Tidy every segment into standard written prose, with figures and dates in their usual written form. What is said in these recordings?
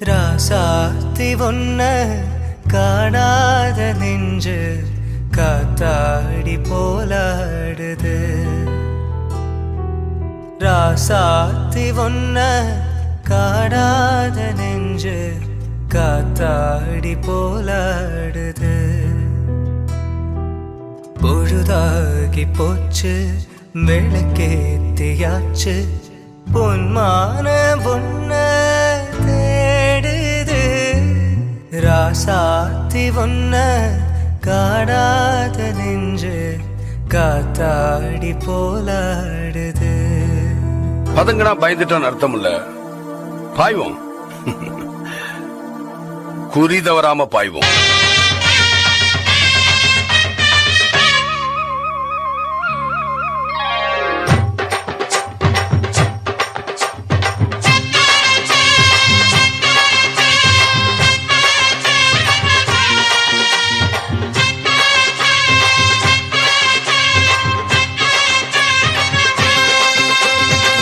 ராசாத்தி ஒன்ன காணாத நெஞ்சு காத்தாடி போலாடுது. ராசாத்தி ஒன்ன காணாத நெஞ்சு காத்தாடி போலாடுது. பொழுதாகி போச்சு விளக்கேத்தியாச்சு பொன்மான பொன்ன தேடுது. ராசாத்தி ஒன்ன காணாத நெஞ்சு காத்தாடி போலாடுது. பதங்கடா பயந்துட்டான்னு அர்த்தம் இல்ல, பாய்வோம். குறி தவறாம பாய்வோம்.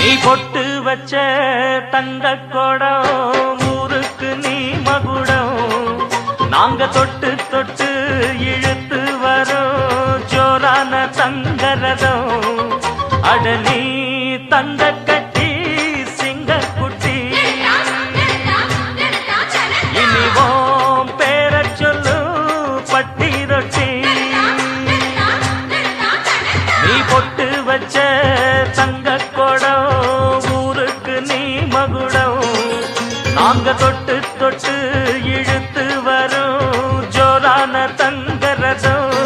நீ பொட்டு வச்ச தங்க கொடம் ஊருக்கு நீ மகுடம். நாங்க தொட்டு தொட்டு இழுத்து வரோம் ஜோரான தங்கரதம். அட நீ தங்க கட்டி சிங்க குட்டி இனிவோம் பேர சொல்லு பட்டி ரொட்டி. நீ பொட்டு வச்ச தங்க கொடம் ஊருக்கு நீ மகுடம். நாங்க தொட்டு தொட்டு இழுத்து வரும் ஜோரான தங்கரதம்.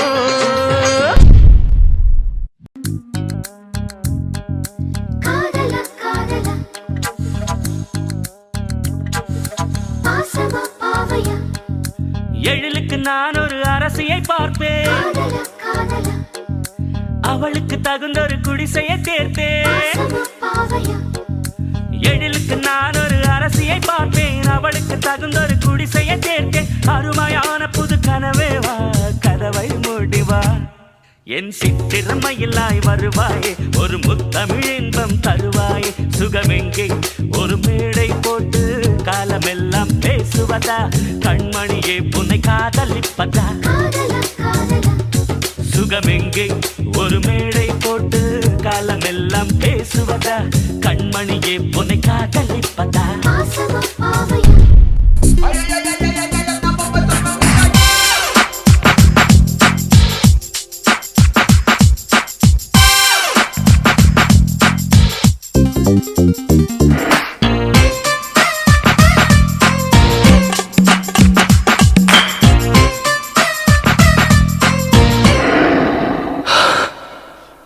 எழிலுக்கு நான் ஒரு அரசியை பார்ப்பேன், அவளுக்கு தகுந்த ஒரு குடிசையை தேர்ப்பேன். எழிலுக்கு நான் ஒரு அரசியை பார்ப்பேன், அவளுக்கு தகுந்த ஒரு குடிசையை தேர்ப்பேன். அருமையான புது கனவேவா கதவை மூடிவா. என் சித்திரமையில்லாய் வருவாயே, ஒரு முத்தமிழ் இன்பம் தருவாயே. சுகமெங்கே ஒரு மேடை போட்டு காலமெல்லாம் பேசுவதா, கண்மணியே புனை காதலிப்பதா. சுகமெங்கே ஒரு மேடை போட்டு காலமெல்லாம் பேசுவதா, கண்மணியே புனை காதலிப்பதா.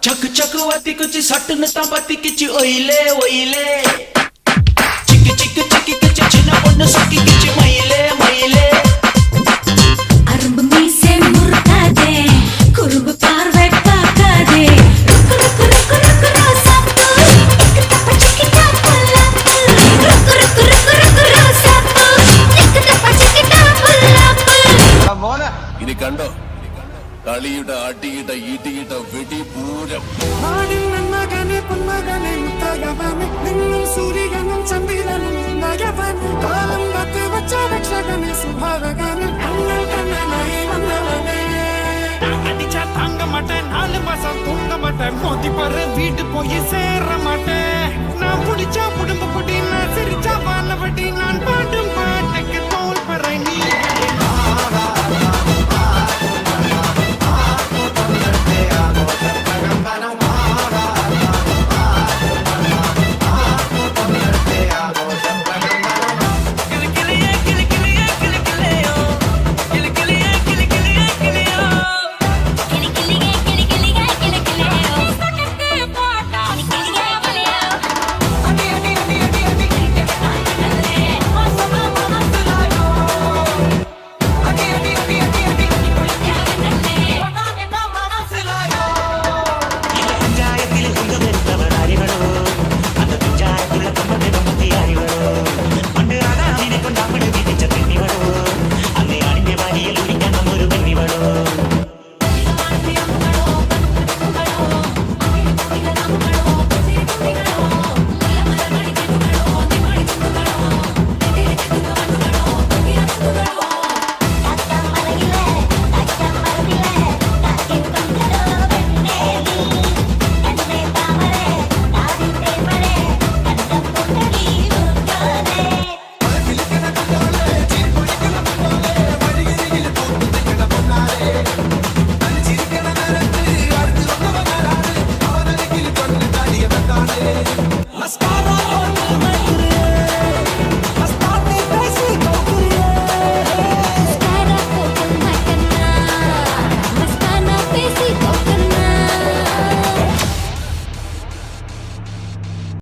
चक चक वाती कुछ सट नता पति किच ओइले ओइले चिक चिक चिक किच चिना पन्न सकी किच मइले मइले. अरब में से मुर्गा दे कुरुब पारवे काका दे. रुक रुक रुक रुक रोसा तू टप चिकिटा पुल्ला. रुक रुक रुक रुक रोसा तू टप चिकिटा पुल्ला. മോനെ ഇനി കണ്ടോ കളിയുടെ അടിയിട്ട ഈട്ടിയിട്ട വെടി പൂരം. அடிச்சா தாங்க மாட்டேன், 4 மாசம் தூங்க மாட்டேன், மோதி பாரு வீட்டு போய் சேர மாட்டேன். நான் பிடிச்சா